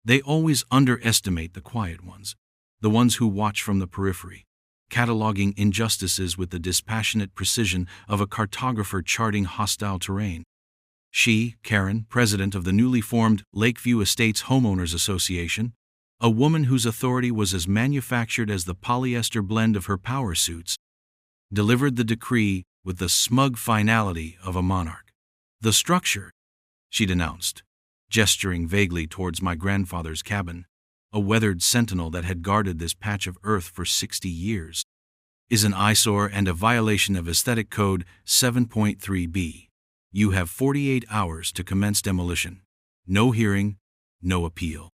They always underestimate the quiet ones, the ones who watch from the periphery, cataloging injustices with the dispassionate precision of a cartographer charting hostile terrain. She, Karen, president of the newly formed Lakeview Estates Homeowners Association, a woman whose authority was as manufactured as the polyester blend of her power suits, delivered the decree with the smug finality of a monarch. "The structure," she denounced, gesturing vaguely towards my grandfather's cabin, a weathered sentinel that had guarded this patch of earth for 60 years, "is an eyesore and a violation of Aesthetic Code 7.3b. You have 48 hours to commence demolition. No hearing, no appeal.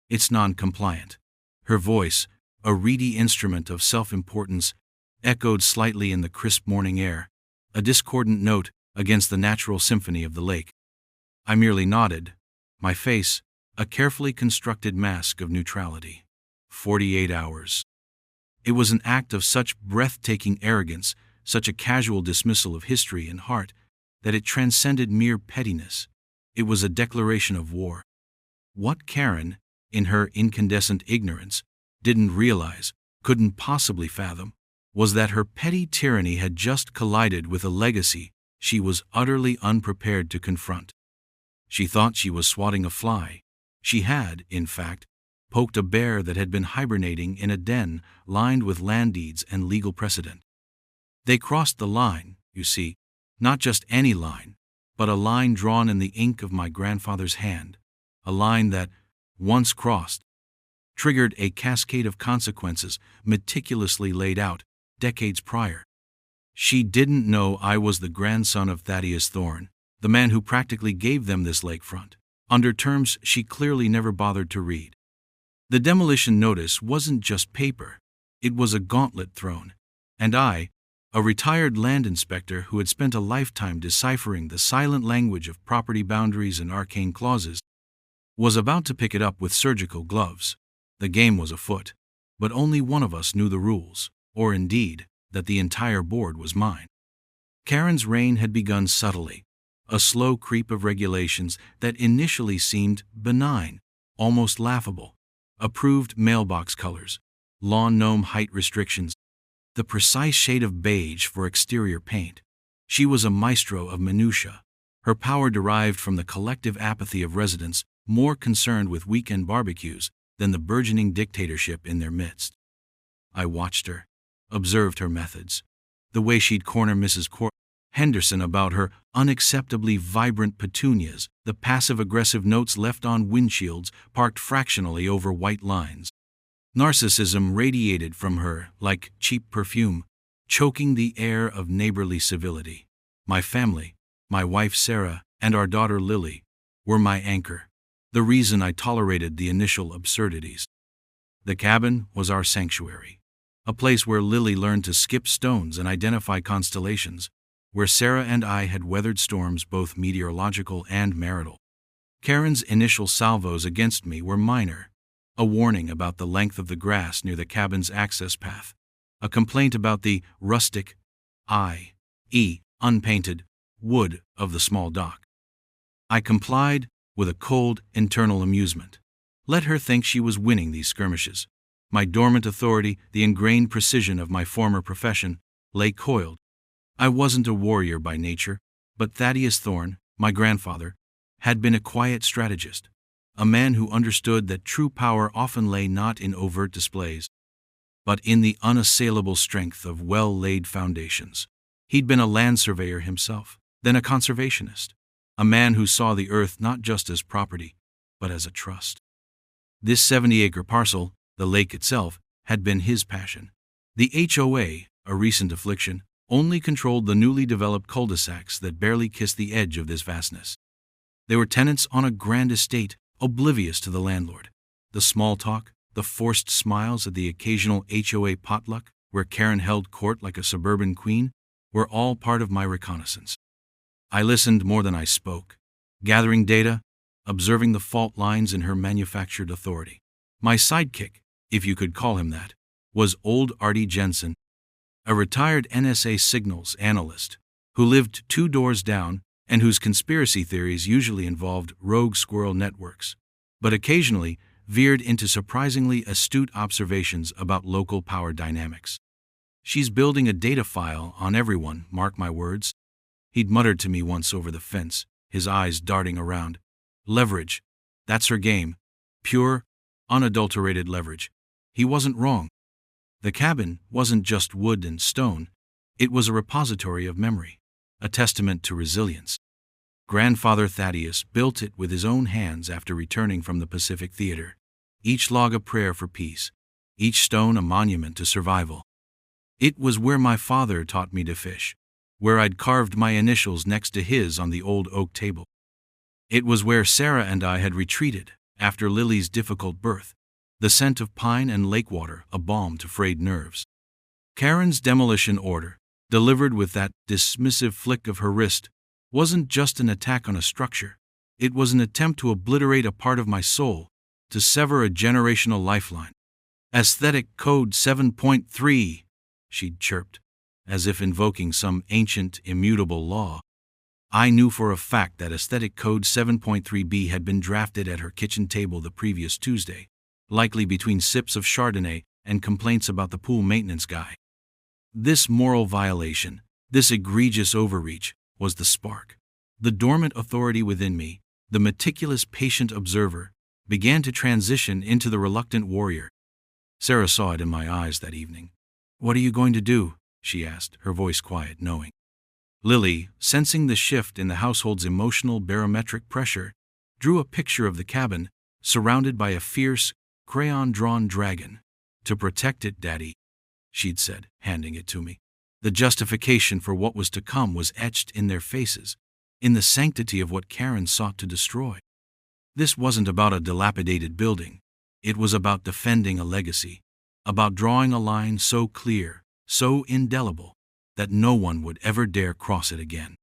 It's non-compliant." Her voice, a reedy instrument of self-importance, echoed slightly in the crisp morning air, a discordant note against the natural symphony of the lake. I merely nodded, my face a carefully constructed mask of neutrality. 48 hours. It was an act of such breathtaking arrogance, such a casual dismissal of history and heart, that it transcended mere pettiness. It was a declaration of war. What Karen, in her incandescent ignorance, didn't realize, couldn't possibly fathom, was that her petty tyranny had just collided with a legacy she was utterly unprepared to confront. She thought she was swatting a fly. She had, in fact, poked a bear that had been hibernating in a den lined with land deeds and legal precedent. They crossed the line, you see, not just any line, but a line drawn in the ink of my grandfather's hand, a line that, once crossed, triggered a cascade of consequences meticulously laid out decades prior. She didn't know I was the grandson of Thaddeus Thorne, the man who practically gave them this lakefront, under terms she clearly never bothered to read. The demolition notice wasn't just paper, it was a gauntlet thrown, and I, a retired land inspector who had spent a lifetime deciphering the silent language of property boundaries and arcane clauses, was about to pick it up with surgical gloves. The game was afoot, but only one of us knew the rules, or indeed, that the entire board was mine. Karen's reign had begun subtly, a slow creep of regulations that initially seemed benign, almost laughable. Approved mailbox colors, lawn gnome height restrictions, the precise shade of beige for exterior paint. She was a maestro of minutiae, her power derived from the collective apathy of residents more concerned with weekend barbecues than the burgeoning dictatorship in their midst. I watched her, observed her methods, the way she'd corner Mrs. Henderson about her unacceptably vibrant petunias, the passive-aggressive notes left on windshields parked fractionally over white lines. Narcissism radiated from her like cheap perfume, choking the air of neighborly civility. My family, my wife Sarah, and our daughter Lily, were my anchor, the reason I tolerated the initial absurdities. The cabin was our sanctuary, a place where Lily learned to skip stones and identify constellations, where Sarah and I had weathered storms both meteorological and marital. Karen's initial salvos against me were minor, a warning about the length of the grass near the cabin's access path, a complaint about the rustic, i.e., unpainted, wood of the small dock. I complied with a cold, internal amusement. Let her think she was winning these skirmishes. My dormant authority, the ingrained precision of my former profession, lay coiled. I wasn't a warrior by nature, but Thaddeus Thorne, my grandfather, had been a quiet strategist, a man who understood that true power often lay not in overt displays, but in the unassailable strength of well-laid foundations. He'd been a land surveyor himself, then a conservationist, a man who saw the earth not just as property, but as a trust. This 70-acre parcel, the lake itself, had been his passion. The HOA, a recent affliction, only controlled the newly developed cul-de-sacs that barely kissed the edge of this vastness. They were tenants on a grand estate, oblivious to the landlord. The small talk, the forced smiles at the occasional HOA potluck, where Karen held court like a suburban queen, were all part of my reconnaissance. I listened more than I spoke, gathering data, observing the fault lines in her manufactured authority. My sidekick, if you could call him that, was old Artie Jensen, a retired NSA signals analyst who lived 2 doors down and whose conspiracy theories usually involved rogue squirrel networks. but occasionally veered into surprisingly astute observations about local power dynamics. "She's building a data file on everyone, mark my words," he'd muttered to me once over the fence, his eyes darting around. "Leverage. That's her game. Pure, unadulterated leverage." He wasn't wrong. The cabin wasn't just wood and stone. It was a repository of memory, a testament to resilience. Grandfather Thaddeus built it with his own hands after returning from the Pacific Theater. Each log a prayer for peace, each stone a monument to survival. It was where my father taught me to fish, where I'd carved my initials next to his on the old oak table. It was where Sarah and I had retreated after Lily's difficult birth, the scent of pine and lake water a balm to frayed nerves. Karen's demolition order, delivered with that dismissive flick of her wrist, wasn't just an attack on a structure. It was an attempt to obliterate a part of my soul, to sever a generational lifeline. "Aesthetic Code 7.3, she'd chirped, as if invoking some ancient, immutable law. I knew for a fact that Aesthetic Code 7.3b had been drafted at her kitchen table the previous Tuesday, likely between sips of Chardonnay and complaints about the pool maintenance guy. This moral violation, this egregious overreach, was the spark. The dormant authority within me, the meticulous patient observer, began to transition into the reluctant warrior. Sarah saw it in my eyes that evening. "What are you going to do?" she asked, her voice quiet, knowing. Lily, sensing the shift in the household's emotional barometric pressure, drew a picture of the cabin, surrounded by a fierce, crayon-drawn dragon. "To protect it, Daddy," she'd said, handing it to me. The justification for what was to come was etched in their faces, in the sanctity of what Karen sought to destroy. This wasn't about a dilapidated building. It was about defending a legacy, about drawing a line so clear, so indelible, that no one would ever dare cross it again.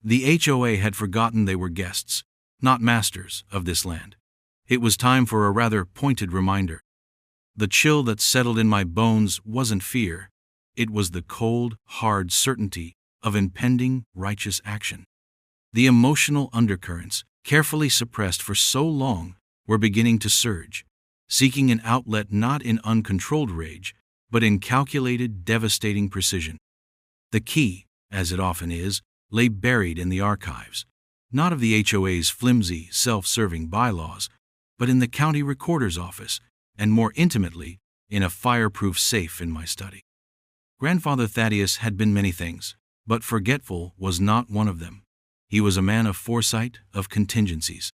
The HOA had forgotten they were guests, not masters, of this land. It was time for a rather pointed reminder. The chill that settled in my bones wasn't fear. It was the cold, hard certainty of impending righteous action. The emotional undercurrents, carefully suppressed for so long, were beginning to surge, seeking an outlet not in uncontrolled rage, but in calculated, devastating precision. The key, as it often is, lay buried in the archives, not of the HOA's flimsy, self-serving bylaws, but in the county recorder's office, and more intimately, in a fireproof safe in my study. Grandfather Thaddeus had been many things, but forgetful was not one of them. He was a man of foresight, of contingencies.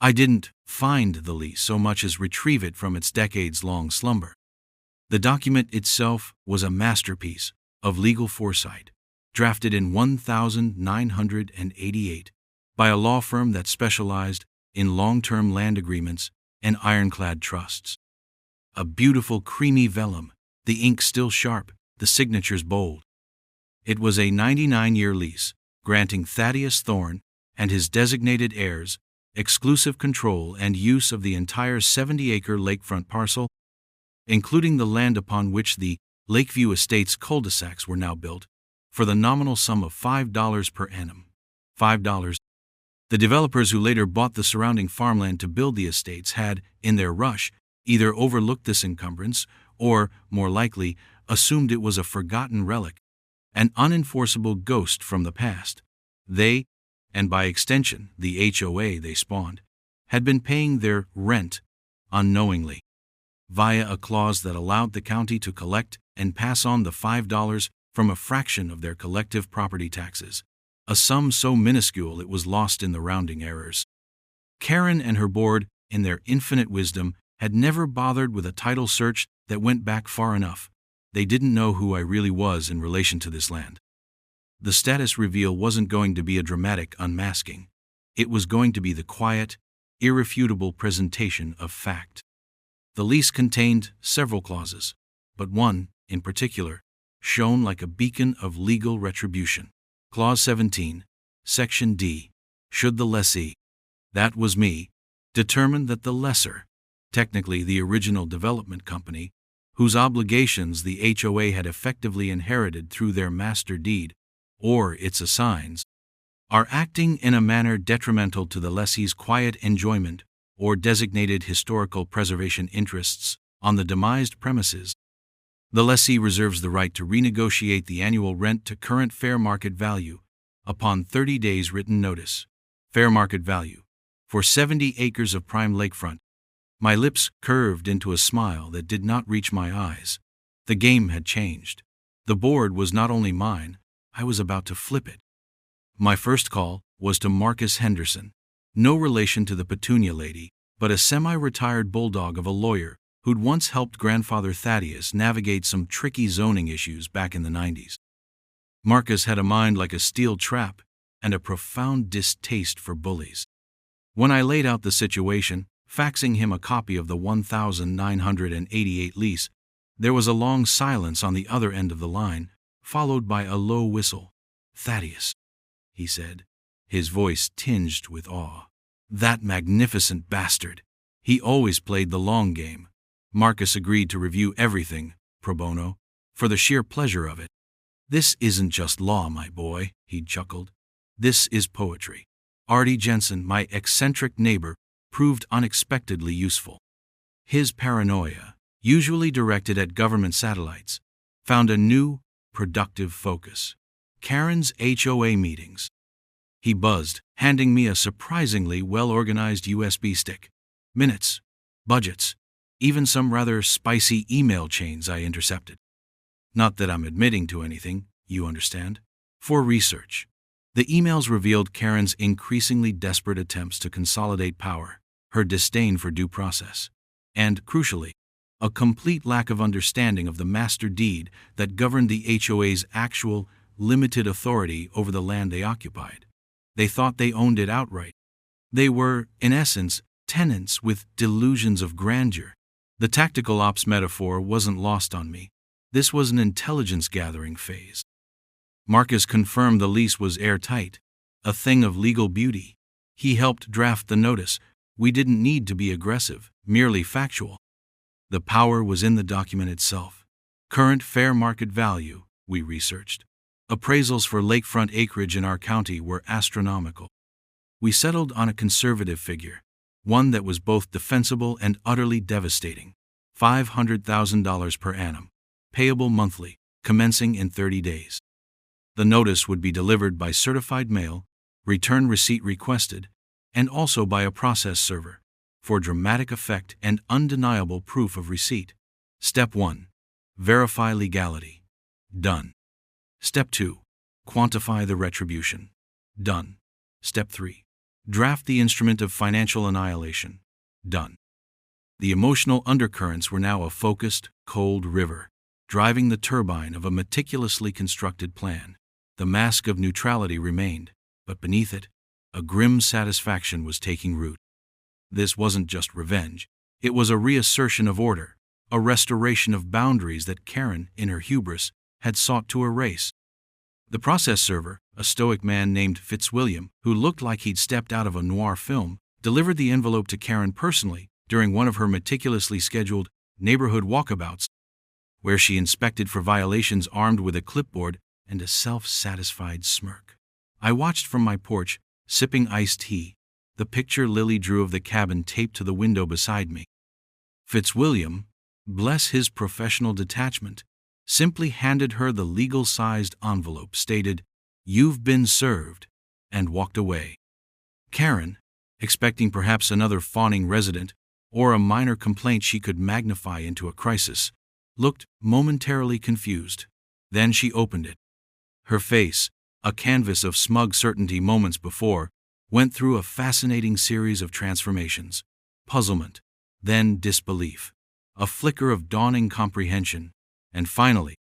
I didn't find the lease so much as retrieve it from its decades-long slumber. The document itself was a masterpiece of legal foresight, drafted in 1988 by a law firm that specialized in long-term land agreements and ironclad trusts. A beautiful creamy vellum, the ink still sharp, the signatures bold. It was a 99-year lease, granting Thaddeus Thorne and his designated heirs exclusive control and use of the entire 70-acre lakefront parcel, including the land upon which the Lakeview Estates cul-de-sacs were now built, for the nominal sum of $5 per annum. $5. The developers who later bought the surrounding farmland to build the estates had, in their rush, either overlooked this encumbrance or, more likely, assumed it was a forgotten relic, an unenforceable ghost from the past. They, and by extension the HOA they spawned, had been paying their rent unknowingly, via a clause that allowed the county to collect and pass on the $5 from a fraction of their collective property taxes, a sum so minuscule it was lost in the rounding errors. Karen and her board, in their infinite wisdom, had never bothered with a title search that went back far enough. They didn't know who I really was in relation to this land. The status reveal wasn't going to be a dramatic unmasking. It was going to be the quiet, irrefutable presentation of fact. The lease contained several clauses, but one, in particular, shone like a beacon of legal retribution. Clause 17, Section D. Should the lessee, that was me, determine that the lessor, technically the original development company, whose obligations the HOA had effectively inherited through their master deed, or its assigns, are acting in a manner detrimental to the lessee's quiet enjoyment or designated historical preservation interests, on the demised premises. The lessee reserves the right to renegotiate the annual rent to current fair market value upon 30 days written notice. Fair market value. For 70 acres of prime lakefront. My lips curved into a smile that did not reach my eyes. The game had changed. The board was not only mine, I was about to flip it. My first call was to Marcus Henderson, no relation to the Petunia lady, but a semi-retired bulldog of a lawyer who'd once helped grandfather Thaddeus navigate some tricky zoning issues back in the 90s. Marcus had a mind like a steel trap and a profound distaste for bullies. When I laid out the situation, faxing him a copy of the 1988 lease, there was a long silence on the other end of the line, followed by a low whistle. "Thaddeus," he said, his voice tinged with awe. "That magnificent bastard. He always played the long game." Marcus agreed to review everything, pro bono, for the sheer pleasure of it. "This isn't just law, my boy," he chuckled. "This is poetry." Artie Jensen, my eccentric neighbor, proved unexpectedly useful. His paranoia, usually directed at government satellites, found a new, productive focus. Karen's HOA meetings. He buzzed, handing me a surprisingly well-organized USB stick. Minutes, budgets, even some rather spicy email chains I intercepted. Not that I'm admitting to anything, you understand. For research. The emails revealed Karen's increasingly desperate attempts to consolidate power, her disdain for due process, and, crucially, a complete lack of understanding of the master deed that governed the HOA's actual, limited authority over the land they occupied. They thought they owned it outright. They were, in essence, tenants with delusions of grandeur. The tactical ops metaphor wasn't lost on me. This was an intelligence-gathering phase. Marcus confirmed the lease was airtight, a thing of legal beauty. He helped draft the notice. We didn't need to be aggressive, merely factual. The power was in the document itself. Current fair market value, we researched. Appraisals for lakefront acreage in our county were astronomical. We settled on a conservative figure, one that was both defensible and utterly devastating. $500,000 per annum, payable monthly, commencing in 30 days. The notice would be delivered by certified mail, return receipt requested, and also by a process server, for dramatic effect and undeniable proof of receipt. Step 1. Verify legality. Done. Step 2. Quantify the retribution. Done. Step 3. Draft the instrument of financial annihilation. Done. The emotional undercurrents were now a focused, cold river, driving the turbine of a meticulously constructed plan. The mask of neutrality remained, but beneath it, a grim satisfaction was taking root. This wasn't just revenge. It was a reassertion of order, a restoration of boundaries that Karen, in her hubris, had sought to erase. The process server, a stoic man named Fitzwilliam, who looked like he'd stepped out of a noir film, delivered the envelope to Karen personally during one of her meticulously scheduled neighborhood walkabouts, where she inspected for violations armed with a clipboard and a self-satisfied smirk. I watched from my porch, sipping iced tea, the picture Lily drew of the cabin taped to the window beside me. Fitzwilliam, bless his professional detachment, simply handed her the legal-sized envelope stated, "You've been served," and walked away. Karen, expecting perhaps another fawning resident or a minor complaint she could magnify into a crisis, looked momentarily confused. Then she opened it. Her face, a canvas of smug certainty moments before, went through a fascinating series of transformations. Puzzlement, then disbelief, a flicker of dawning comprehension, and finally,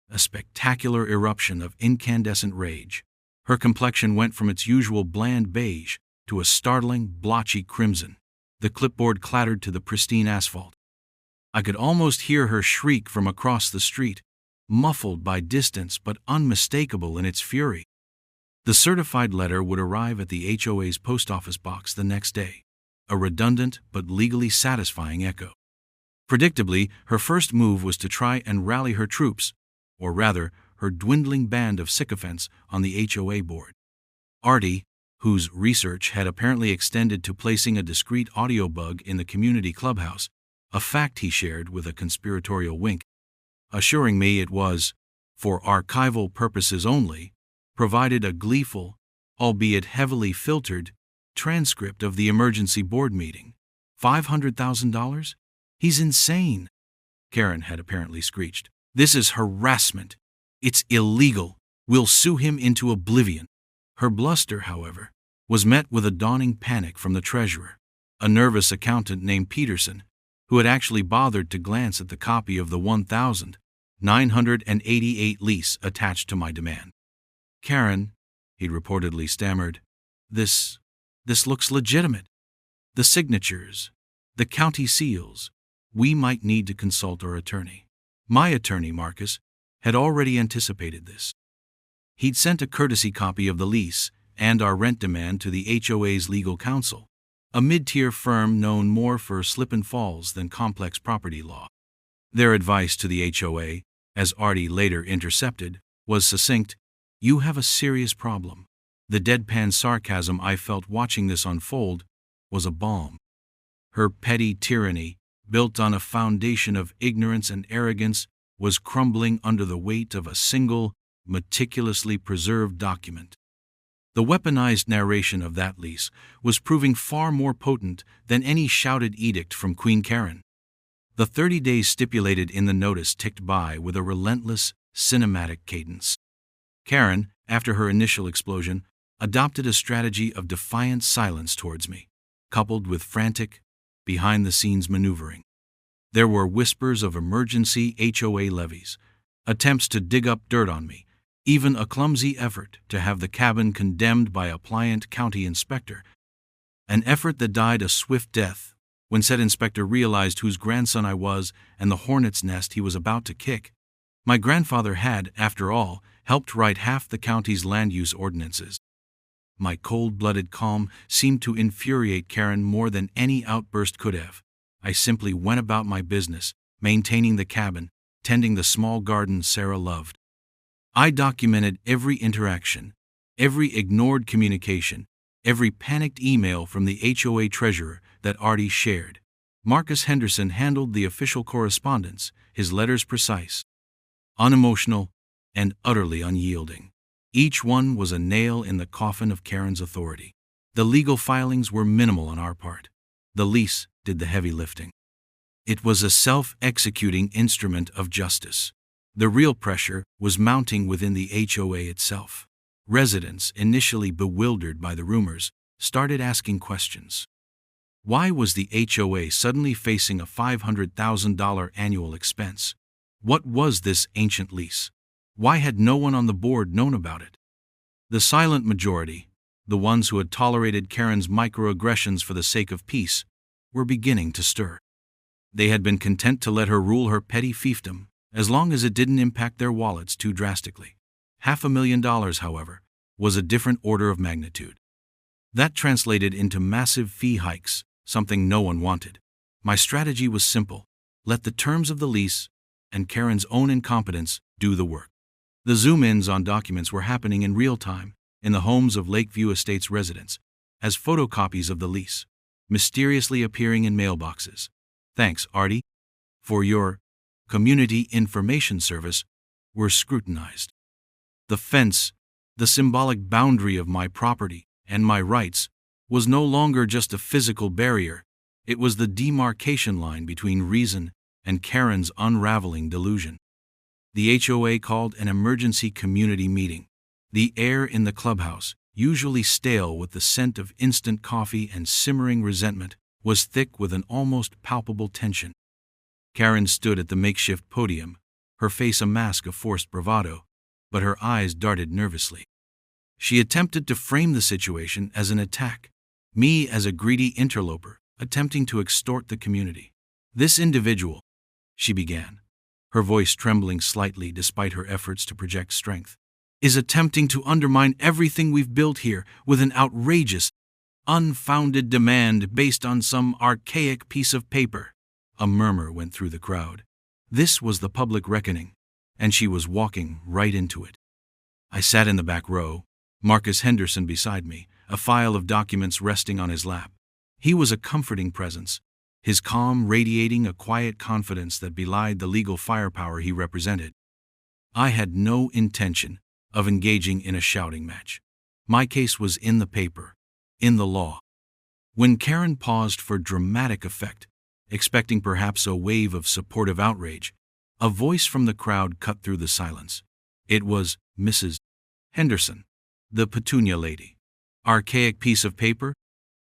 a spectacular eruption of incandescent rage. Her complexion went from its usual bland beige to a startling, blotchy crimson. The clipboard clattered to the pristine asphalt. I could almost hear her shriek from across the street, muffled by distance but unmistakable in its fury. The certified letter would arrive at the HOA's post office box the next day, a redundant but legally satisfying echo. Predictably, her first move was to try and rally her troops, or rather, her dwindling band of sycophants on the HOA board. Artie, whose research had apparently extended to placing a discreet audio bug in the community clubhouse, a fact he shared with a conspiratorial wink, assuring me it was, for archival purposes only, provided a gleeful, albeit heavily filtered, transcript of the emergency board meeting. $500,000? He's insane, Karen had apparently screeched. This is harassment. It's illegal. We'll sue him into oblivion. Her bluster, however, was met with a dawning panic from the treasurer, a nervous accountant named Peterson, who had actually bothered to glance at the copy of the $1,988 lease attached to my demand. Karen, he'd reportedly stammered, this looks legitimate. The signatures, the county seals. We might need to consult our attorney. My attorney, Marcus, had already anticipated this. He'd sent a courtesy copy of the lease and our rent demand to the HOA's legal counsel, a mid-tier firm known more for slip and falls than complex property law. Their advice to the HOA, as Artie later intercepted, was succinct: "You have a serious problem." The deadpan sarcasm I felt watching this unfold was a balm. Her petty tyranny, built on a foundation of ignorance and arrogance, was crumbling under the weight of a single, meticulously preserved document. The weaponized narration of that lease was proving far more potent than any shouted edict from Queen Karen. The 30 days stipulated in the notice ticked by with a relentless, cinematic cadence. Karen, after her initial explosion, adopted a strategy of defiant silence towards me, coupled with frantic, behind-the-scenes maneuvering. There were whispers of emergency HOA levies, attempts to dig up dirt on me, even a clumsy effort to have the cabin condemned by a pliant county inspector, an effort that died a swift death when said inspector realized whose grandson I was and the hornet's nest he was about to kick. My grandfather had, after all, helped write half the county's land use ordinances. My cold-blooded calm seemed to infuriate Karen more than any outburst could have. I simply went about my business, maintaining the cabin, tending the small garden Sarah loved. I documented every interaction, every ignored communication, every panicked email from the HOA treasurer that Artie shared. Marcus Henderson handled the official correspondence, his letters precise, unemotional, and utterly unyielding. Each one was a nail in the coffin of Karen's authority. The legal filings were minimal on our part. The lease did the heavy lifting. It was a self-executing instrument of justice. The real pressure was mounting within the HOA itself. Residents, initially bewildered by the rumors, started asking questions. Why was the HOA suddenly facing a $500,000 annual expense? What was this ancient lease? Why had no one on the board known about it? The silent majority, the ones who had tolerated Karen's microaggressions for the sake of peace, were beginning to stir. They had been content to let her rule her petty fiefdom, as long as it didn't impact their wallets too drastically. $500,000, however, was a different order of magnitude. That translated into massive fee hikes, something no one wanted. My strategy was simple: let the terms of the lease and Karen's own incompetence do the work. The zoom-ins on documents were happening in real time in the homes of Lakeview Estates residents, as photocopies of the lease, mysteriously appearing in mailboxes. Thanks, Artie, for your community information service, were scrutinized. The fence, the symbolic boundary of my property and my rights, was no longer just a physical barrier. It was the demarcation line between reason and Karen's unraveling delusion. The HOA called an emergency community meeting. The air in the clubhouse, usually stale with the scent of instant coffee and simmering resentment, was thick with an almost palpable tension. Karen stood at the makeshift podium, her face a mask of forced bravado, but her eyes darted nervously. She attempted to frame the situation as an attack, me as a greedy interloper attempting to extort the community. "This individual," she began, her voice trembling slightly despite her efforts to project strength, "is attempting to undermine everything we've built here with an outrageous, unfounded demand based on some archaic piece of paper." A murmur went through the crowd. This was the public reckoning, and she was walking right into it. I sat in the back row, Marcus Henderson beside me, a file of documents resting on his lap. He was a comforting presence, his calm radiating a quiet confidence that belied the legal firepower he represented. I had no intention of engaging in a shouting match. My case was in the paper, in the law. When Karen paused for dramatic effect, expecting perhaps a wave of supportive outrage, a voice from the crowd cut through the silence. It was Mrs. Henderson, the Petunia lady. "Archaic piece of paper?"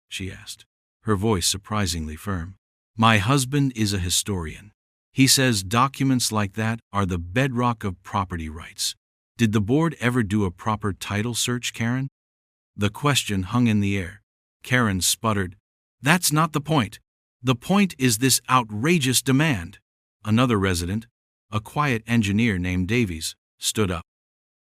she asked, her voice surprisingly firm. "My husband is a historian. He says documents like that are the bedrock of property rights. Did the board ever do a proper title search, Karen?" The question hung in the air. Karen sputtered, "That's not the point. The point is this outrageous demand." Another resident, a quiet engineer named Davies, stood up.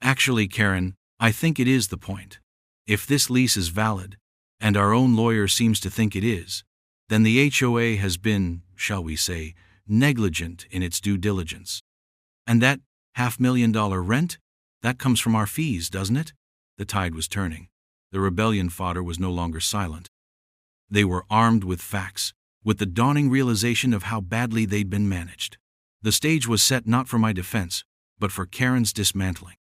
"Actually, Karen, I think it is the point. If this lease is valid, and our own lawyer seems to think it is, then the HOA has been, shall we say, negligent in its due diligence. And that $500,000 rent? That comes from our fees, doesn't it?" The tide was turning. The rebellion fodder was no longer silent. They were armed with facts, with the dawning realization of how badly they'd been managed. The stage was set not for my defense, but for Karen's dismantling.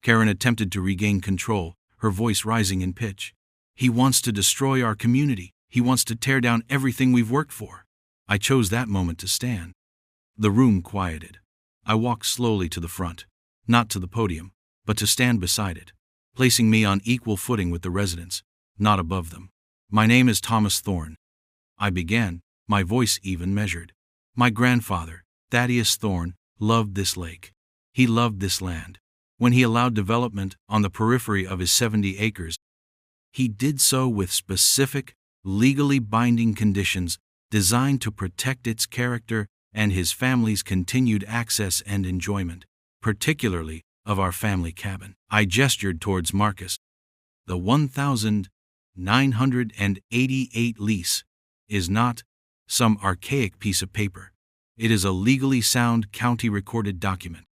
Karen attempted to regain control, her voice rising in pitch. "He wants to destroy our community. He wants to tear down everything we've worked for." I chose that moment to stand. The room quieted. I walked slowly to the front, not to the podium, but to stand beside it, placing me on equal footing with the residents, not above them. "My name is Thomas Thorne," I began, my voice even measured. "My grandfather, Thaddeus Thorne, loved this lake. He loved this land. When he allowed development on the periphery of his 70 acres, he did so with specific, legally binding conditions designed to protect its character and his family's continued access and enjoyment, particularly of our family cabin." I gestured towards Marcus. "The 1,988 lease is not some archaic piece of paper. It is a legally sound county-recorded document.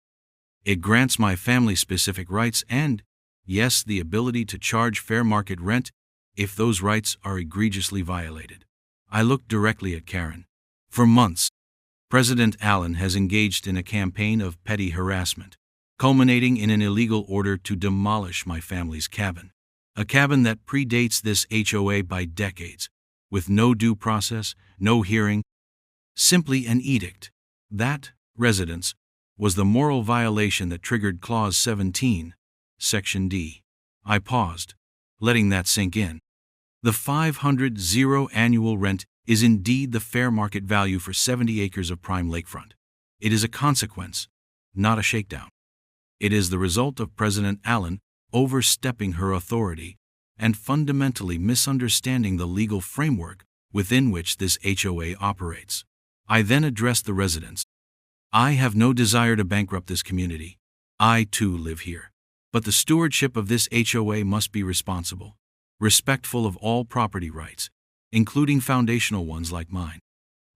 It grants my family specific rights and, yes, the ability to charge fair market rent if those rights are egregiously violated." I looked directly at Karen. For months, President Allen has engaged in a campaign of petty harassment, culminating in an illegal order to demolish my family's cabin. A cabin that predates this HOA by decades, with no due process, no hearing, simply an edict. That, residence, was the moral violation that triggered Clause 17, Section D. I paused, letting that sink in. The $500 annual rent is indeed the fair market value for 70 acres of prime lakefront. It is a consequence, not a shakedown. It is the result of President Allen overstepping her authority and fundamentally misunderstanding the legal framework within which this HOA operates. I then addressed the residents. "I have no desire to bankrupt this community. I too live here. But the stewardship of this HOA must be responsible, respectful of all property rights, including foundational ones like mine.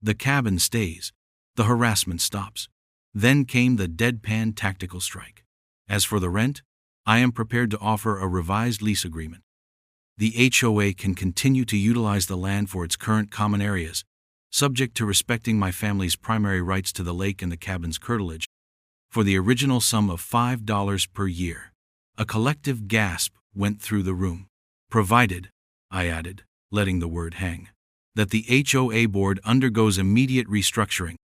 The cabin stays. The harassment stops." Then came the deadpan tactical strike. "As for the rent, I am prepared to offer a revised lease agreement. The HOA can continue to utilize the land for its current common areas, subject to respecting my family's primary rights to the lake and the cabin's curtilage, for the original sum of $5 per year." A collective gasp went through the room. "Provided," I added, letting the word hang, "that the HOA board undergoes immediate restructuring,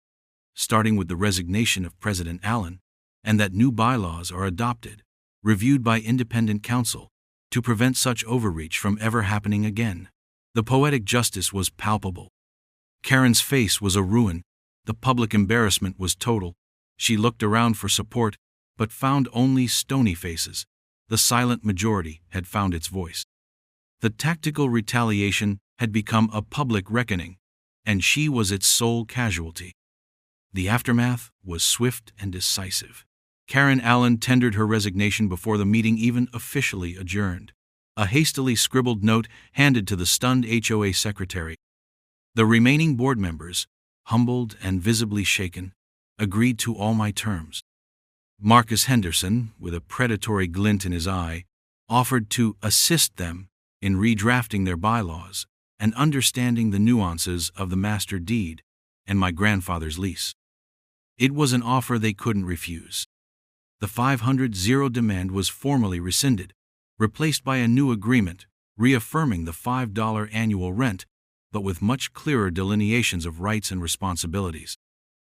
starting with the resignation of President Allen, and that new bylaws are adopted, reviewed by independent counsel, to prevent such overreach from ever happening again." The poetic justice was palpable. Karen's face was a ruin. The public embarrassment was total. She looked around for support, but found only stony faces. The silent majority had found its voice. The tactical retaliation had become a public reckoning, and she was its sole casualty. The aftermath was swift and decisive. Karen Allen tendered her resignation before the meeting even officially adjourned. A hastily scribbled note handed to the stunned HOA secretary. The remaining board members, humbled and visibly shaken, agreed to all my terms. Marcus Henderson, with a predatory glint in his eye, offered to assist them in redrafting their bylaws, and understanding the nuances of the master deed and my grandfather's lease. It was an offer they couldn't refuse. The 500 demand was formally rescinded, replaced by a new agreement reaffirming the $5 annual rent, but with much clearer delineations of rights and responsibilities.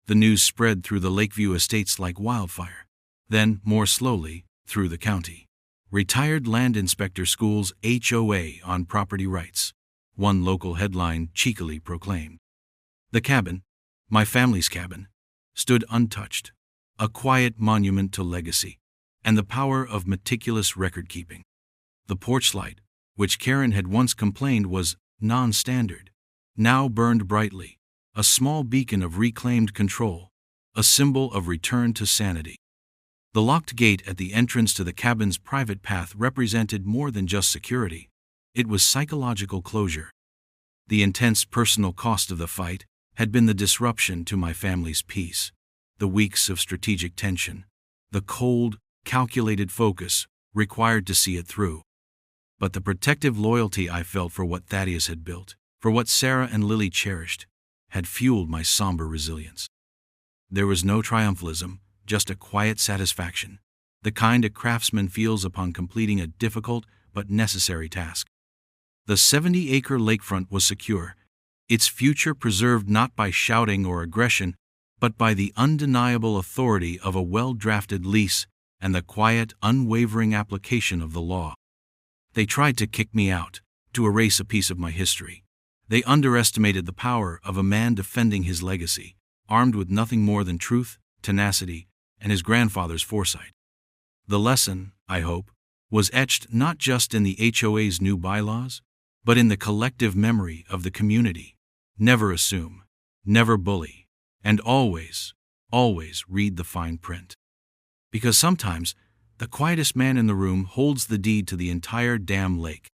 The news spread through the Lakeview estates like wildfire, then, more slowly, through the county. Retired Land Inspector School's HOA on property rights, one local headline cheekily proclaimed. The cabin, my family's cabin, stood untouched, a quiet monument to legacy and the power of meticulous record-keeping. The porch light, which Karen had once complained was non-standard, now burned brightly, a small beacon of reclaimed control, a symbol of return to sanity. The locked gate at the entrance to the cabin's private path represented more than just security. It was psychological closure. The intense personal cost of the fight had been the disruption to my family's peace, the weeks of strategic tension, the cold, calculated focus required to see it through. But the protective loyalty I felt for what Thaddeus had built, for what Sarah and Lily cherished, had fueled my somber resilience. There was no triumphalism, just a quiet satisfaction, the kind a craftsman feels upon completing a difficult but necessary task. The 70-acre lakefront was secure, its future preserved not by shouting or aggression, but by the undeniable authority of a well-drafted lease and the quiet, unwavering application of the law. They tried to kick me out, to erase a piece of my history. They underestimated the power of a man defending his legacy, armed with nothing more than truth, tenacity, and his grandfather's foresight. The lesson, I hope, was etched not just in the HOA's new bylaws, but in the collective memory of the community. Never assume, never bully, and always, always read the fine print. Because sometimes, the quietest man in the room holds the deed to the entire damn lake.